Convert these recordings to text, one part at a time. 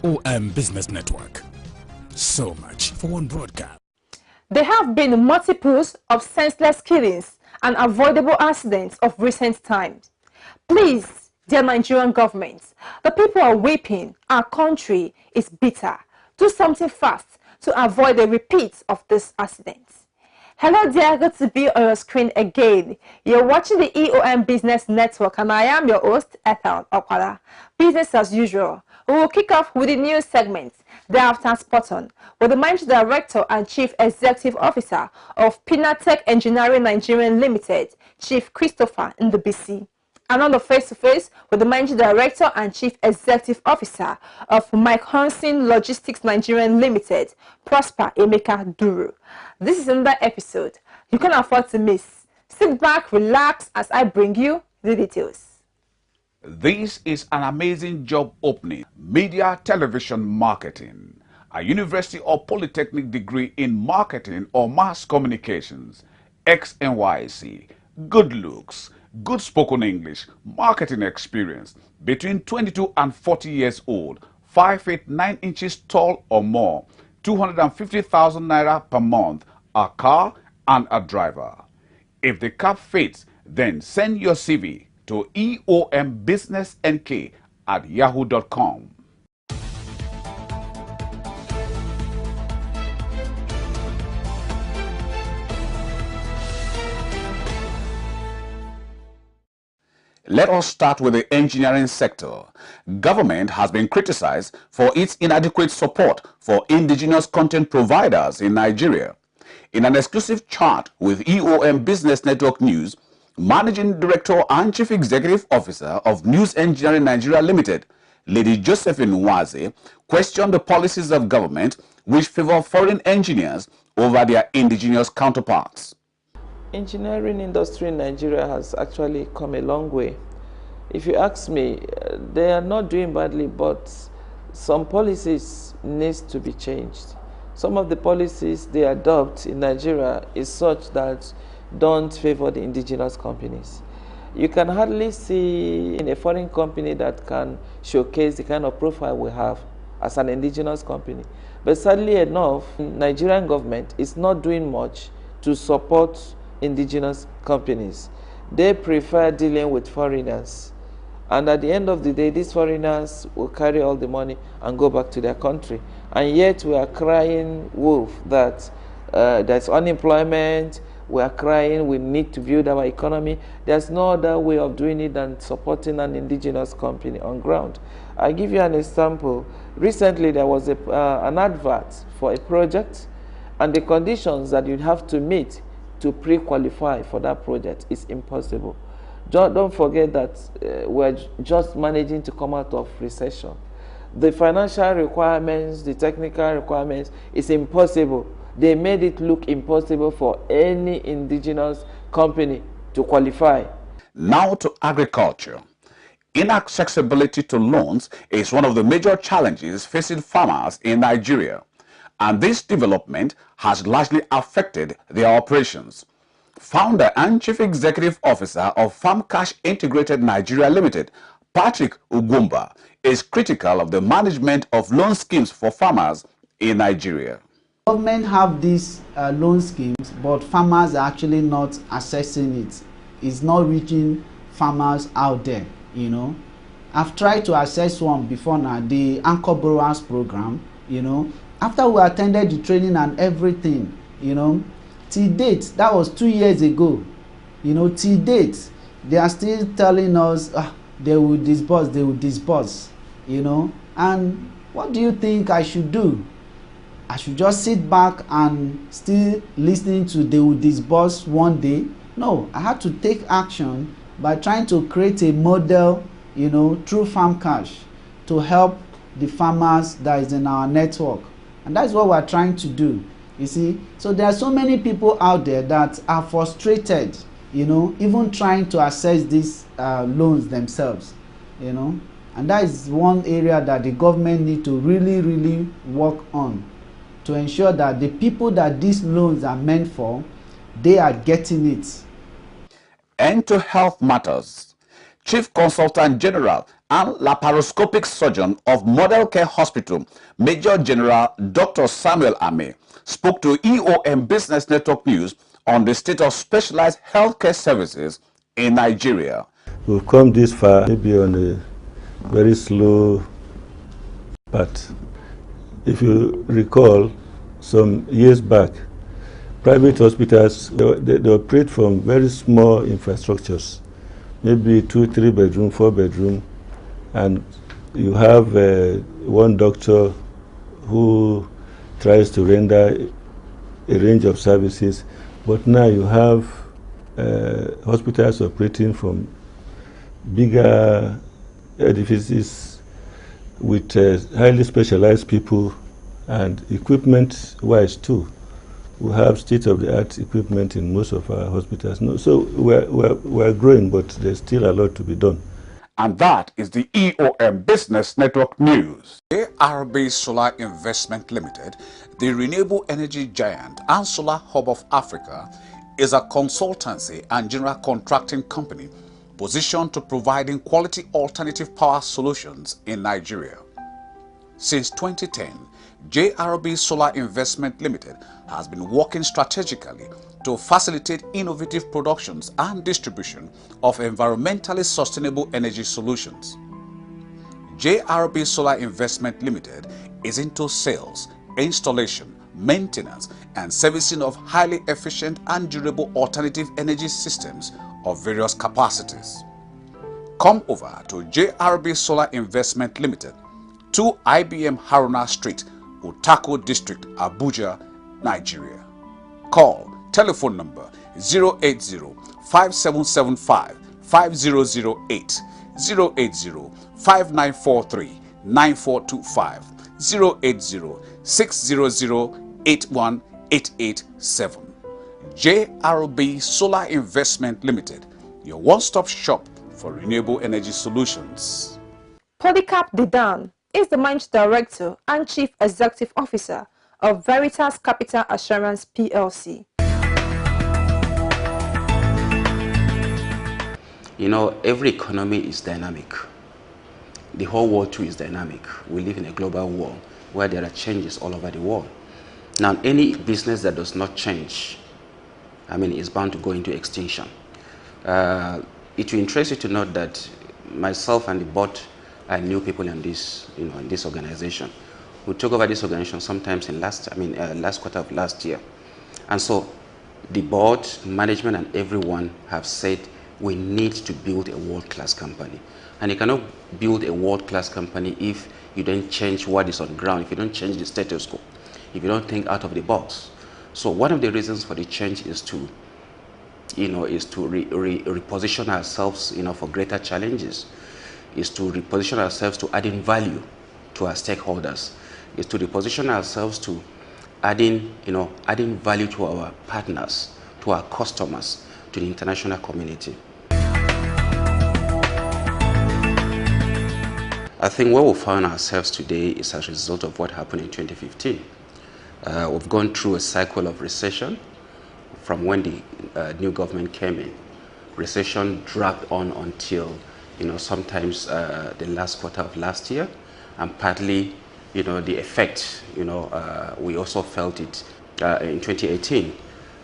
EOM Business Network. So much for one broadcast. There have been multiples of senseless killings and avoidable accidents of recent times. Please, dear Nigerian government, the people are weeping. Our country is bitter. Do something fast to avoid a repeat of this accident. Hello dear, good to be on your screen again. You're watching the EOM Business Network and I am your host, Ethel Okwala. Business as usual. We will kick off with the news segment. Thereafter, spot on with the Managing Director and Chief Executive Officer of Pinatech Engineering Nigeria Limited, Chief Christopher Ndubisi. And on the face-to-face with the Managing Director and Chief Executive Officer of Mike Hansen Logistics Nigeria Limited, Prosper Emeka Duru. This is another episode you can't afford to miss. Sit back, relax as I bring you the details. This is an amazing job opening. Media Television Marketing. A university or polytechnic degree in marketing or mass communications. XNYC. Good looks. Good spoken English. Marketing experience. Between 22 and 40 years old. 5 feet 9 inches tall or more. 250,000 naira per month. A car and a driver. If the cap fits, then send your CV to eombusinessnk@yahoo.com. Let us start with the engineering sector. Government has been criticized for its inadequate support for indigenous content providers in Nigeria. In an exclusive chat with EOM Business Network News, Managing Director and Chief Executive Officer of News Engineering Nigeria Limited, Lady Josephine Nwaze, questioned the policies of government which favor foreign engineers over their indigenous counterparts. Engineering industry in Nigeria has actually come a long way. If you ask me, they are not doing badly, but some policies need to be changed. Some of the policies they adopt in Nigeria is such that don't favor the indigenous companies. You can hardly see in a foreign company that can showcase the kind of profile we have as an indigenous company. But sadly enough, Nigerian government is not doing much to support indigenous companies. They prefer dealing with foreigners. And at the end of the day, these foreigners will carry all the money and go back to their country. And yet we are crying wolf that there's unemployment. We are crying we need to build our economy. There's no other way of doing it than supporting an indigenous company on ground. I'll give you an example. Recently there was an advert for a project, and the conditions that you'd have to meet to pre-qualify for that project is impossible. Don't forget that we're just managing to come out of recession. The financial requirements, the technical requirements, is impossible. They made it look impossible for any indigenous company to qualify. Now to agriculture. Inaccessibility to loans is one of the major challenges facing farmers in Nigeria, and this development has largely affected their operations. Founder and Chief Executive Officer of Farm Cash Integrated Nigeria Limited, Patrick Ugumba, is critical of the management of loan schemes for farmers in Nigeria. Government have these loan schemes, but farmers are actually not accessing it. It's not reaching farmers out there, you know. I've tried to access one before now, the Anchor Borrowers Program, you know. After we attended the training and everything, you know, till date, that was 2 years ago, you know, till date, they are still telling us they will disburse, you know. And what do you think I should do? I should just sit back and still listening to they will disburse one day? No, I had to take action by trying to create a model, you know, through Farm Cash to help the farmers that is in our network. And that's what we're trying to do, you see. So there are so many people out there that are frustrated, you know, even trying to access these loans themselves, you know. And that is one area that the government need to really work on, to ensure that the people that these loans are meant for, they are getting it. And to health matters. Chief Consultant General and Laparoscopic Surgeon of Model Care Hospital, Major General Dr. Samuel Ame, spoke to EOM Business Network News on the state of specialized healthcare services in Nigeria. We've come this far, maybe on a very slow path. If you recall, some years back, private hospitals, they operate from very small infrastructures, maybe 2, 3 bedroom, 4 bedroom, and you have one doctor who tries to render a range of services, but now you have hospitals operating from bigger edifices with highly specialized people and equipment-wise too. We have state-of-the-art equipment in most of our hospitals. No, so we're growing, but there's still a lot to be done. And that is the EOM Business Network News. ARB Solar Investment Limited, the renewable energy giant and solar hub of Africa, is a consultancy and general contracting company positioned to providing quality alternative power solutions in Nigeria. Since 2010, JRB Solar Investment Limited has been working strategically to facilitate innovative productions and distribution of environmentally sustainable energy solutions. JRB Solar Investment Limited is into sales, installation, maintenance, and servicing of highly efficient and durable alternative energy systems of various capacities. Come over to JRB Solar Investment Limited, 2 IBM Haruna Street, Utako District, Abuja, Nigeria. Call telephone number 080-5775-5008, 080-5943-9425, 080-600-81887. JRB Solar Investment Limited, your one-stop shop for renewable energy solutions. Polycarp Didam is the Managing Director and Chief Executive Officer of Veritas Capital Assurance PLC. You know, every economy is dynamic. The whole world too is dynamic. We live in a global world where there are changes all over the world. Now, any business that does not change, is bound to go into extinction. It will interest you to note that myself and the board are new people in this, in this organization. We took over this organization sometimes in last quarter of last year. And so the board, management, and everyone have said we need to build a world-class company. And you cannot build a world-class company if you don't change what is on the ground, if you don't change the status quo, if you don't think out of the box. So one of the reasons for the change is to, reposition ourselves, for greater challenges, is to reposition ourselves to adding value to our stakeholders, is to reposition ourselves to adding value to our partners, to our customers, to the international community. I think where we found ourselves today is as a result of what happened in 2015. We've gone through a cycle of recession from when the new government came in. Recession dragged on until sometimes the last quarter of last year, and partly the effect we also felt it in 2018.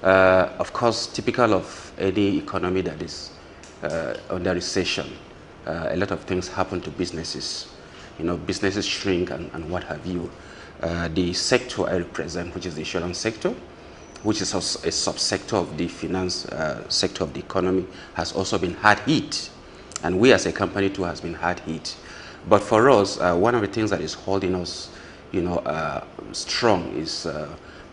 Of course, typical of any economy that is under recession, a lot of things happen to businesses. Businesses shrink and what have you. The sector I represent, which is the insurance sector, which is a subsector of the finance sector of the economy, has also been hard hit. And we as a company too has been hard hit. But for us, one of the things that is holding us strong is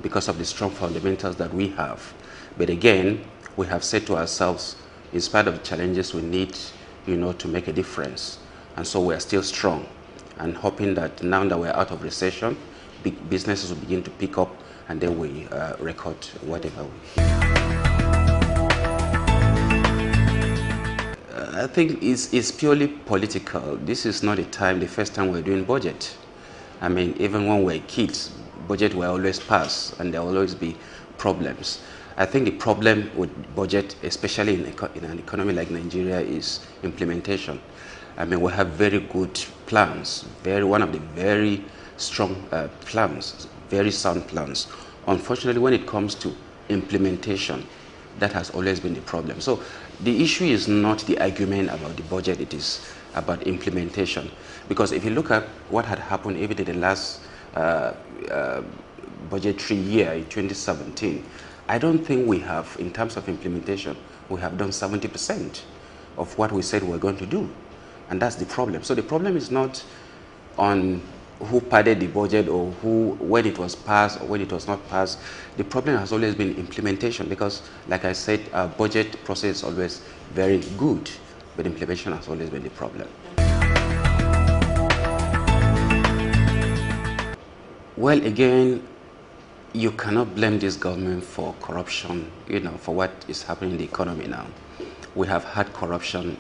because of the strong fundamentals that we have. But again, we have said to ourselves, in spite of the challenges, we need to make a difference. And so we are still strong and hoping that now that we're out of recession, big businesses will begin to pick up, and then we record whatever we. I think it's purely political. This is not the first time we're doing budget. Even when we're kids, budget will always pass and there will always be problems. I think the problem with budget, especially in an economy like Nigeria, is implementation. I mean, we have very good plans, one of the very strong plans, very sound plans. Unfortunately, when it comes to implementation, that has always been the problem. So the issue is not the argument about the budget, it is about implementation. Because if you look at what had happened even in the last budgetary year in 2017, I don't think we have, in terms of implementation, we have done 70% of what we said we were going to do. And that's the problem. So the problem is not on who padded the budget or when it was passed or when it was not passed. The problem has always been implementation because, like I said, our budget process is always very good, but implementation has always been the problem. Well, again, you cannot blame this government for corruption, for what is happening in the economy now. We have had corruption,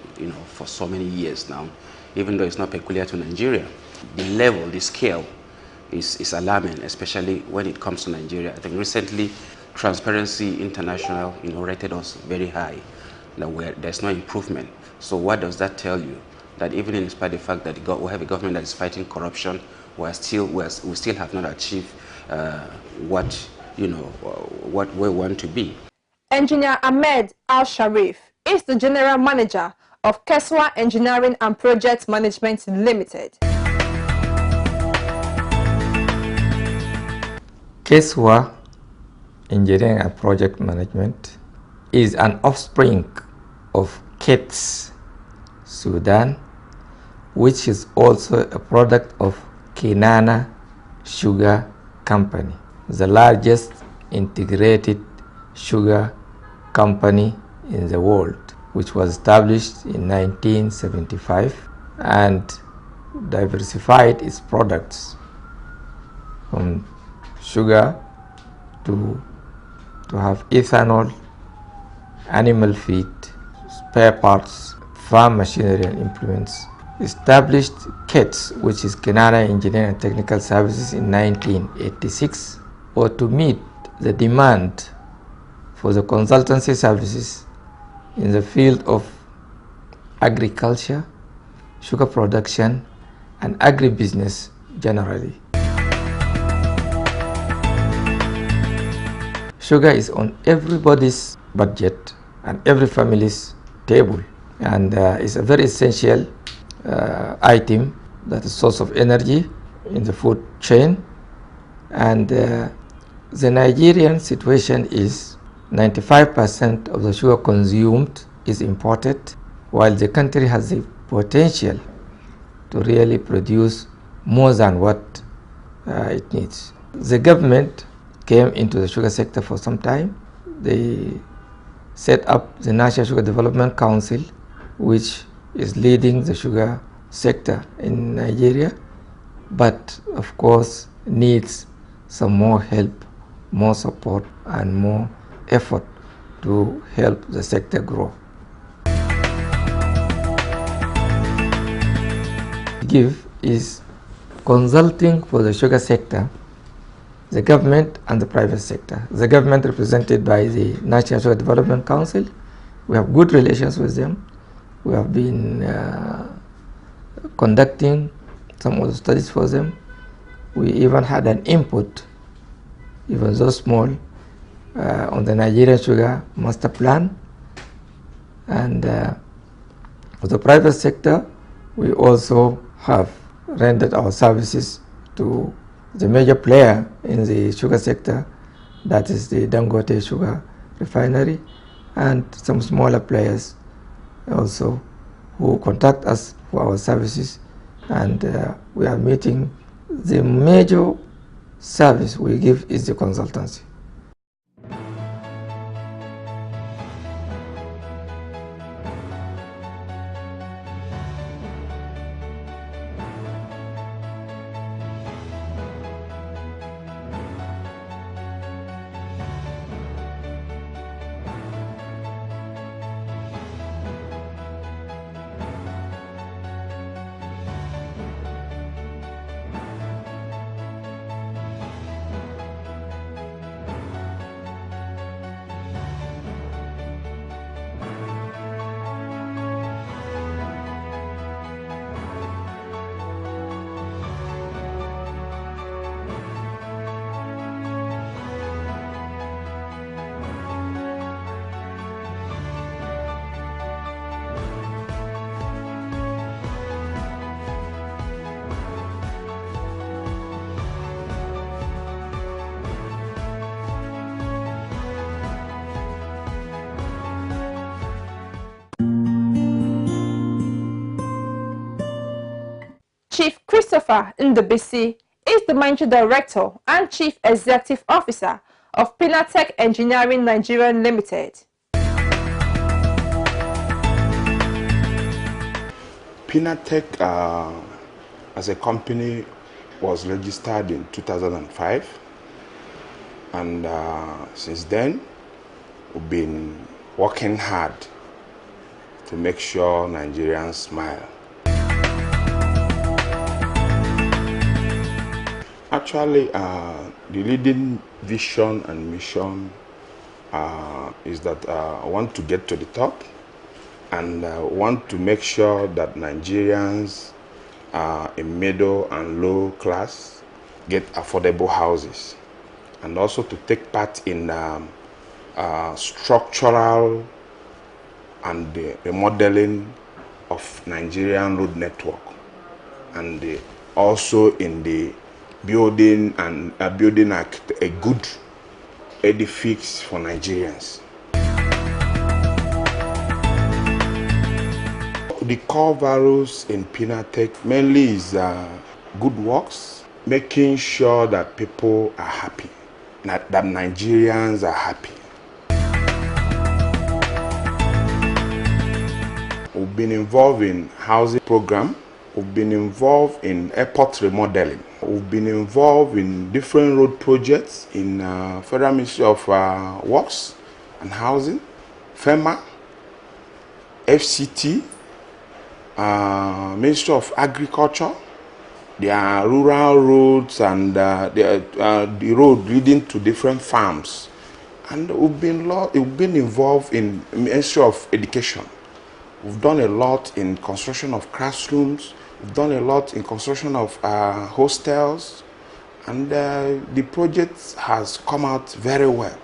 for so many years now, even though it's not peculiar to Nigeria. The level, the scale is alarming, especially when it comes to Nigeria. I think recently, Transparency International, rated us very high, that there's no improvement. So what does that tell you? That even in spite of the fact that we have a government that is fighting corruption, we still have not achieved what we want to be. Engineer Ahmed Al-Sharif is the General Manager of Keswa Engineering and Project Management Limited. Keswa Engineering and Project Management is an offspring of KETS, Sudan, which is also a product of Kenana Sugar Company, the largest integrated sugar company in the world, which was established in 1975 and diversified its products from sugar to have ethanol, animal feed, spare parts, farm machinery and implements. Established KETS, which is Kenana Engineering and Technical Services, in 1986, or to meet the demand for the consultancy services in the field of agriculture, sugar production, and agribusiness generally. Sugar is on everybody's budget and every family's table, and is a very essential item that is source of energy in the food chain. And the Nigerian situation is 95% of the sugar consumed is imported, while the country has the potential to really produce more than what it needs. The government came into the sugar sector for some time. They set up the National Sugar Development Council, which is leading the sugar sector in Nigeria, but of course needs some more help, more support, and more effort to help the sector grow. GIVE is consulting for the sugar sector, the government and the private sector. The government represented by the National Sugar Development Council. We have good relations with them. We have been conducting some of the studies for them. We even had an input, even though small, on the Nigerian Sugar Master Plan. And for the private sector, we also have rendered our services to the major player in the sugar sector, that is the Dangote Sugar Refinery, and some smaller players also who contact us for our services, and we are meeting. The major service we give is the consultancy. Christopher Ndebisi is the Managing Director and Chief Executive Officer of Pinatech Engineering Nigeria Limited. Pinatech as a company was registered in 2005, and since then we've been working hard to make sure Nigerians smile. Actually, the leading vision and mission is that I want to get to the top, and want to make sure that Nigerians in middle and low class get affordable houses, and also to take part in structural and the remodeling of Nigerian road network, and also in the building and building a good edifice for Nigerians. The core values in Pinatech mainly is good works, making sure that people are happy, that Nigerians are happy. We've been involved in housing program, we've been involved in airport remodeling, we've been involved in different road projects in Federal Ministry of Works and Housing, FEMA, FCT, Ministry of Agriculture. There are rural roads and the road leading to different farms, and we've been involved in Ministry of Education. We've done a lot in construction of classrooms. We've done a lot in construction of hostels, and the project has come out very well.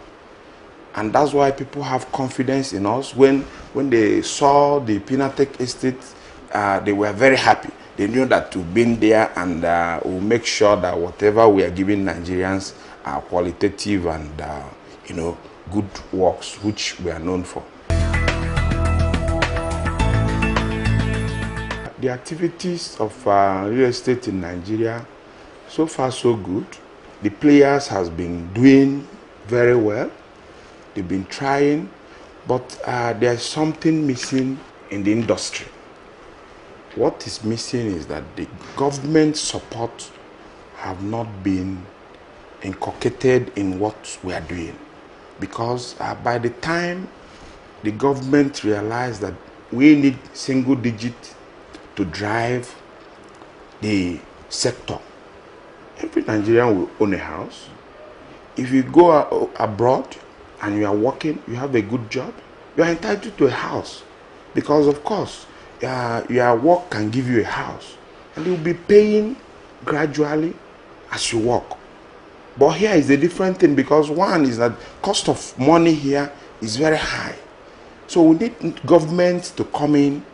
And that's why people have confidence in us. When they saw the Pinatech estate, they were very happy. They knew that we've been there, and we'll make sure that whatever we are giving Nigerians are qualitative and good works, which we are known for. The activities of real estate in Nigeria, so far so good. The players has been doing very well. They've been trying, but there's something missing in the industry. What is missing is that the government support have not been inculcated in what we are doing, because by the time the government realized that we need single digit to drive the sector, every Nigerian will own a house. If you go abroad and you are working, you have a good job, you are entitled to a house, because of course your work can give you a house, and you'll be paying gradually as you work. But here is a different thing, because one is that cost of money here is very high. So we need government to come in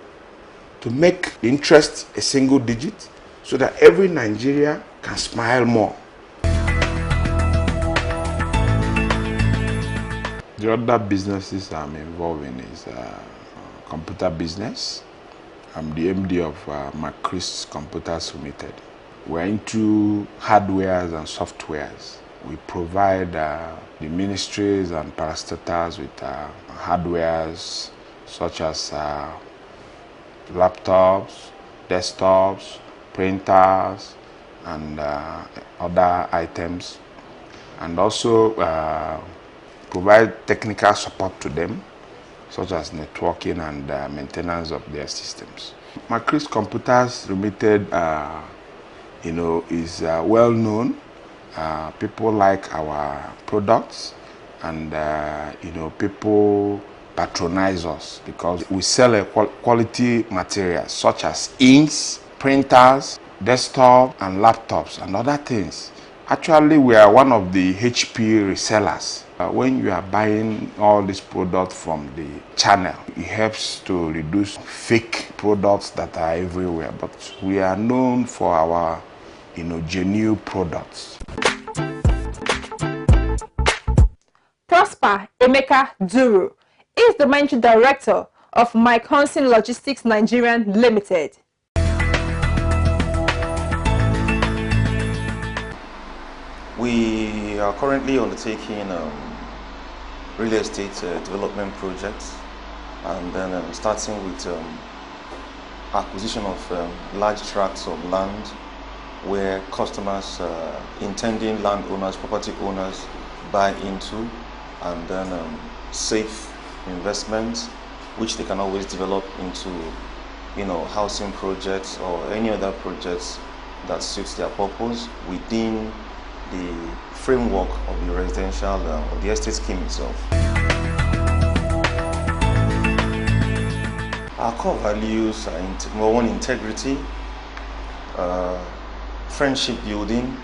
to make the interest a single digit, so that every Nigerian can smile more. The other businesses I'm involved in is computer business. I'm the MD of Polycarp Computers Limited. We're into hardwares and softwares. We provide the ministries and parastatals with hardwares such as laptops, desktops, printers, and other items, and also provide technical support to them, such as networking and maintenance of their systems. Polycarp Computers Limited, is well known. People like our products, and people patronize us because we sell a quality materials such as inks, printers, desktop and laptops and other things. Actually, we are one of the HP resellers. When you are buying all these products from the channel, it helps to reduce fake products that are everywhere. But we are known for our genuine products. Prosper Emeka Duru is the Managing Director of Mike Hansen Logistics Nigerian Limited. We are currently undertaking real estate development projects, and then starting with acquisition of large tracts of land where customers, intending landowners, property owners buy into, and then safe investments which they can always develop into, housing projects or any other projects that suits their purpose within the framework of the residential or the estate scheme itself. Our core values are number one, integrity, friendship building,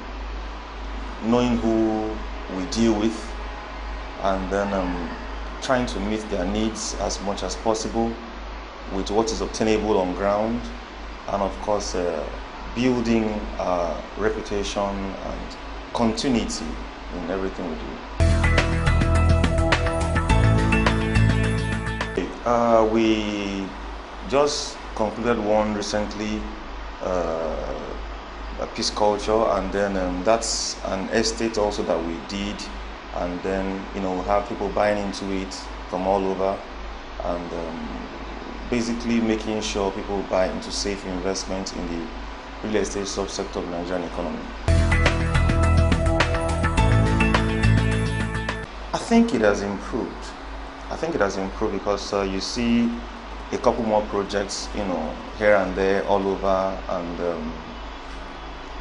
knowing who we deal with, and then trying to meet their needs as much as possible with what is obtainable on ground, and of course building reputation and continuity in everything we do. We just concluded one recently, a peace culture, and then that's an estate also that we did, and then we have people buying into it from all over, and basically making sure people buy into safe investment in the real estate subsector of the Nigerian economy. I think it has improved. I think it has improved because you see a couple more projects, here and there, all over, and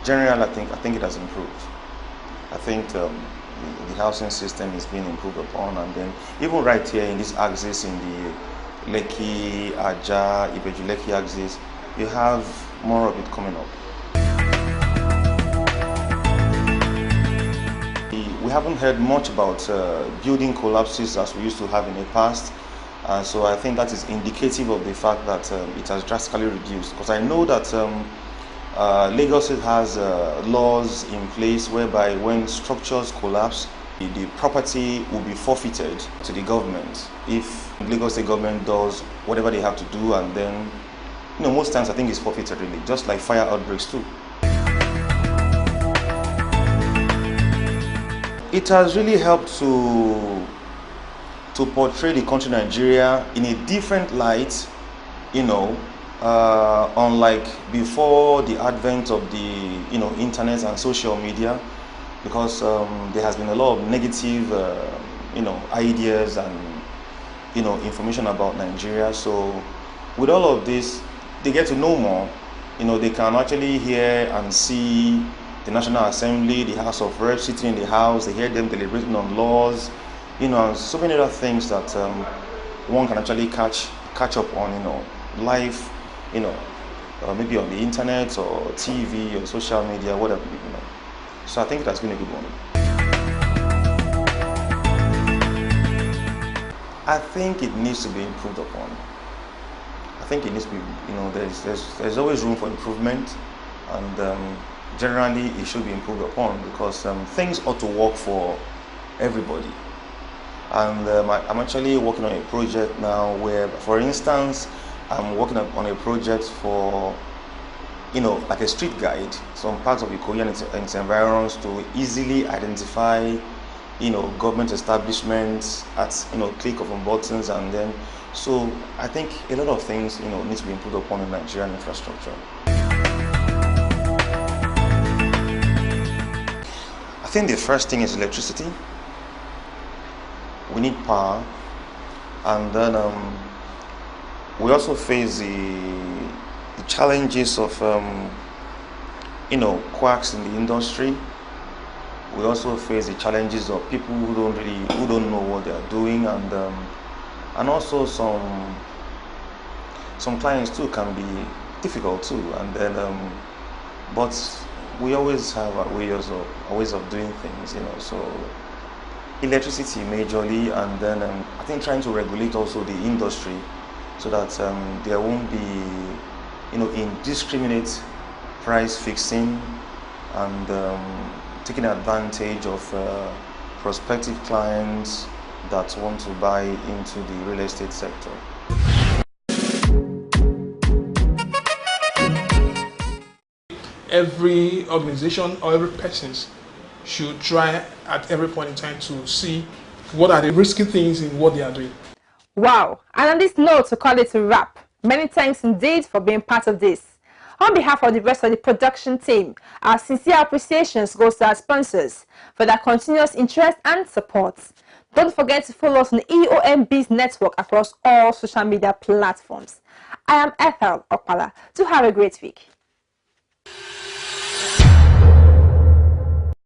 generally, I think it has improved. I think the housing system is being improved upon, and then even right here in this axis, in the Lekki, Aja, Ibeju-Lekki axis, you have more of it coming up. We haven't heard much about building collapses as we used to have in the past, and so I think that is indicative of the fact that it has drastically reduced. Because I know that Lagos State has laws in place whereby when structures collapse, the property will be forfeited to the government if Lagos State government does whatever they have to do, and then most times I think it's forfeited really, just like fire outbreaks too. It has really helped to portray the country Nigeria in a different light, unlike before the advent of the internet and social media, because there has been a lot of negative ideas and information about Nigeria. So with all of this, they get to know more. They can actually hear and see the National Assembly, the House of Reps sitting in the House. They hear them deliberating on laws, and so many other things that one can actually catch up on, live, maybe on the internet or TV or social media, whatever, So I think it has been a good one. I think it needs to be improved upon. I think it needs to be, there's always room for improvement, and generally it should be improved upon, because things ought to work for everybody. And I'm actually working on a project now where, for instance, I'm working on a project for, like a street guide, some parts of Ikoyi and its environs, to easily identify, government establishments at, click of buttons, and then, so I think a lot of things, need to be improved upon in Nigerian infrastructure. I think the first thing is electricity. We need power, and then we also face the challenges of quacks in the industry. We also face the challenges of people who don't know what they are doing, and also some clients too can be difficult too, and then but we always have our ways of doing things, so electricity majorly, and then I think trying to regulate also the industry so that there won't be indiscriminate price fixing, and taking advantage of prospective clients that want to buy into the real estate sector. Every organization or every person should try at every point in time to see what are the risky things in what they are doing. Wow, and on this note, to call it a wrap, many thanks indeed for being part of this. On behalf of the rest of the production team, our sincere appreciations goes to our sponsors for their continuous interest and support. Don't forget to follow us on the EOMB's network across all social media platforms. I am Ethel Okpala. Do have a great week.